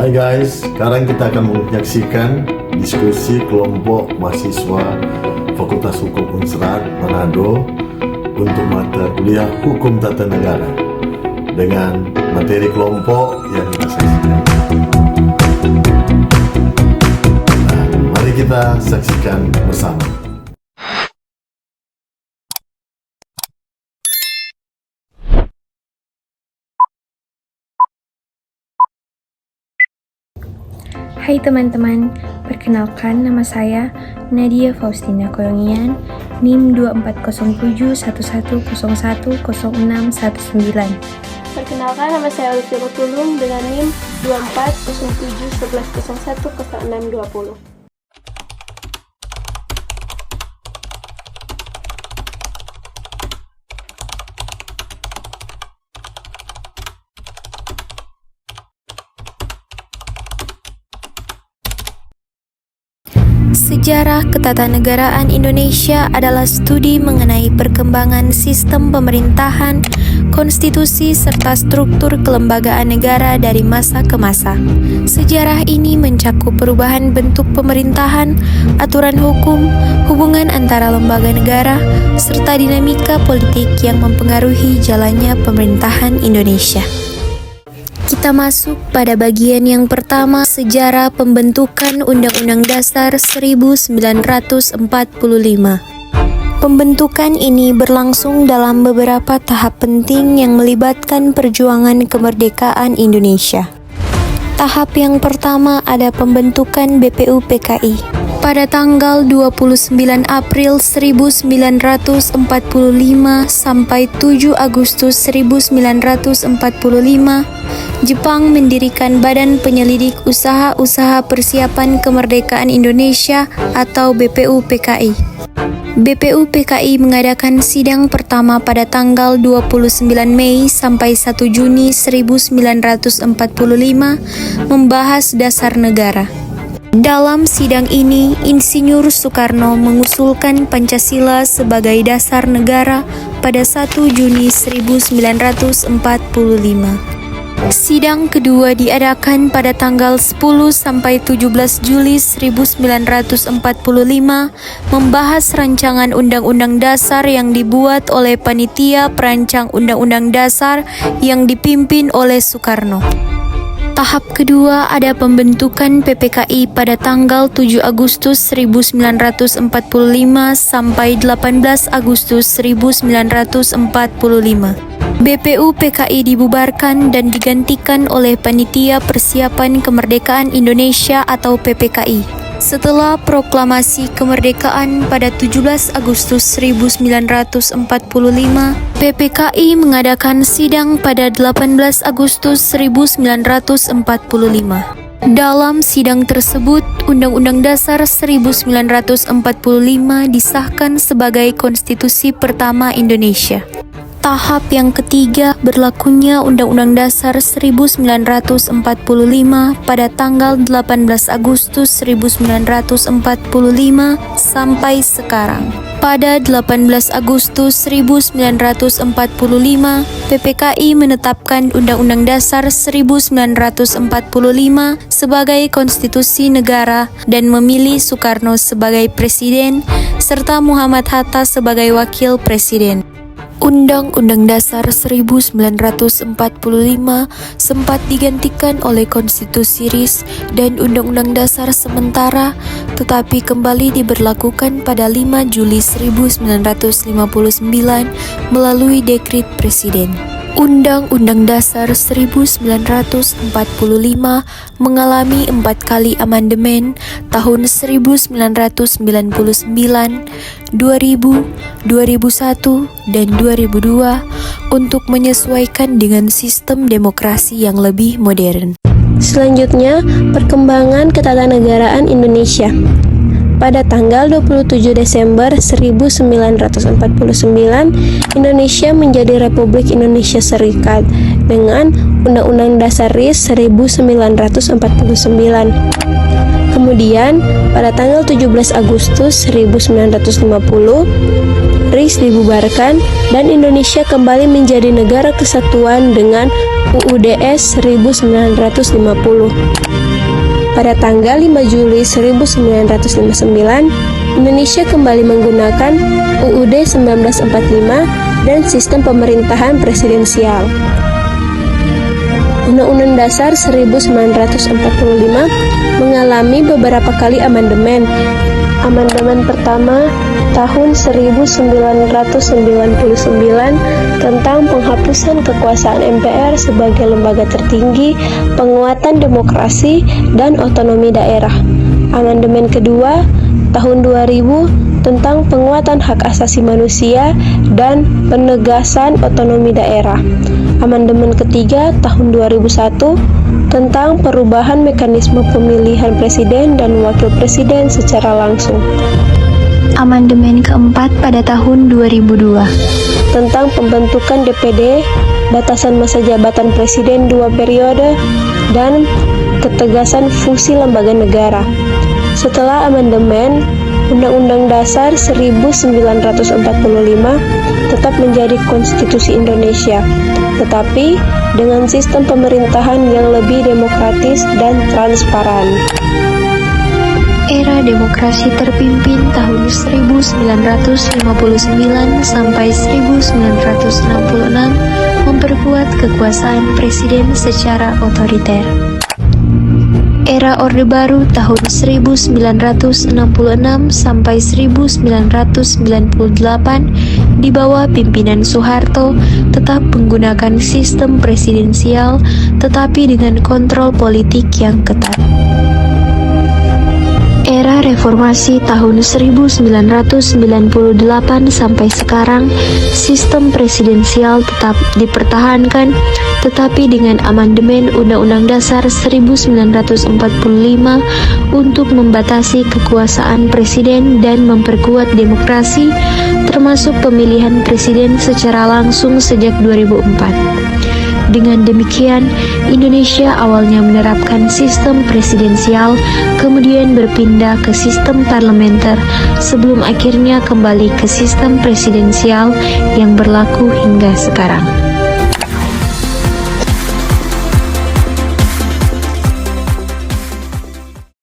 Hai guys, sekarang kita akan menyaksikan diskusi kelompok mahasiswa Fakultas Hukum Unsrat Manado untuk mata kuliah Hukum Tata Negara dengan materi kelompok yang kita saksikan. Nah, mari kita saksikan bersama. Hai teman-teman, perkenalkan nama saya Nadia Faustina Koyongian, NIM 240711010619. Perkenalkan, nama saya Olivia Tulung dengan NIM 240711010620. Sejarah Ketatanegaraan Indonesia adalah studi mengenai perkembangan sistem pemerintahan, konstitusi, serta struktur kelembagaan negara dari masa ke masa. Sejarah ini mencakup perubahan bentuk pemerintahan, aturan hukum, hubungan antara lembaga negara, serta dinamika politik yang mempengaruhi jalannya pemerintahan Indonesia. Kita masuk pada bagian yang pertama, sejarah pembentukan Undang-Undang Dasar 1945. Pembentukan ini berlangsung dalam beberapa tahap penting yang melibatkan perjuangan kemerdekaan Indonesia. Tahap yang pertama ada pembentukan BPUPKI. Pada tanggal 29 April 1945 sampai 7 Agustus 1945, Jepang mendirikan Badan Penyelidik Usaha-Usaha Persiapan Kemerdekaan Indonesia atau BPUPKI. BPUPKI mengadakan sidang pertama pada tanggal 29 Mei sampai 1 Juni 1945 membahas dasar negara. Dalam sidang ini, Insinyur Soekarno mengusulkan Pancasila sebagai dasar negara pada 1 Juni 1945. Sidang kedua diadakan pada tanggal 10 sampai 17 Juli 1945 membahas rancangan Undang-Undang Dasar yang dibuat oleh Panitia Perancang Undang-Undang Dasar yang dipimpin oleh Soekarno. Tahap kedua ada pembentukan PPKI pada tanggal 7 Agustus 1945 sampai 18 Agustus 1945. BPUPKI dibubarkan dan digantikan oleh Panitia Persiapan Kemerdekaan Indonesia atau PPKI. Setelah proklamasi kemerdekaan pada 17 Agustus 1945, PPKI mengadakan sidang pada 18 Agustus 1945. Dalam sidang tersebut, Undang-Undang Dasar 1945 disahkan sebagai konstitusi pertama Indonesia. Tahap yang ketiga berlakunya Undang-Undang Dasar 1945 pada tanggal 18 Agustus 1945 sampai sekarang. Pada 18 Agustus 1945, PPKI menetapkan Undang-Undang Dasar 1945 sebagai konstitusi negara dan memilih Soekarno sebagai presiden serta Muhammad Hatta sebagai wakil presiden. Undang-Undang Dasar 1945 sempat digantikan oleh Konstitusi RIS dan Undang-Undang Dasar sementara, tetapi kembali diberlakukan pada 5 Juli 1959 melalui dekret Presiden. Undang-Undang Dasar 1945 mengalami 4 kali amandemen tahun 1999, 2000, 2001, dan 2002 untuk menyesuaikan dengan sistem demokrasi yang lebih modern. Selanjutnya, perkembangan ketatanegaraan Indonesia. Pada tanggal 27 Desember 1949, Indonesia menjadi Republik Indonesia Serikat dengan Undang-Undang Dasar RIS 1949. Kemudian, pada tanggal 17 Agustus 1950, RIS dibubarkan, dan Indonesia kembali menjadi negara kesatuan dengan UUDS 1950. Pada tanggal 5 Juli 1959, Indonesia kembali menggunakan UUD 1945 dan sistem pemerintahan presidensial. Undang-Undang Dasar 1945 mengalami beberapa kali amandemen. Amandemen pertama tahun 1999 tentang penghapusan kekuasaan MPR sebagai lembaga tertinggi, penguatan demokrasi dan otonomi daerah. Amandemen kedua tahun 2000 tentang penguatan hak asasi manusia dan penegasan otonomi daerah. Amandemen ketiga tahun 2001 tentang perubahan mekanisme pemilihan presiden dan wakil presiden secara langsung. Amandemen keempat pada tahun 2002 tentang pembentukan DPD, batasan masa jabatan presiden 2 periode, dan ketegasan fungsi lembaga negara. Setelah amandemen, Undang-Undang Dasar 1945 tetap menjadi konstitusi Indonesia, tetapi dengan sistem pemerintahan yang lebih demokratis dan transparan. Era demokrasi terpimpin tahun 1959 sampai 1966 memperkuat kekuasaan presiden secara otoriter. Era Orde Baru tahun 1966 sampai 1998 di bawah pimpinan Soeharto tetap menggunakan sistem presidensial tetapi dengan kontrol politik yang ketat. Era reformasi tahun 1998 sampai sekarang, sistem presidensial tetap dipertahankan, tetapi dengan amandemen Undang-Undang Dasar 1945 untuk membatasi kekuasaan presiden dan memperkuat demokrasi, termasuk pemilihan presiden secara langsung sejak 2004. Dengan demikian, Indonesia awalnya menerapkan sistem presidensial, kemudian berpindah ke sistem parlementer, sebelum akhirnya kembali ke sistem presidensial yang berlaku hingga sekarang.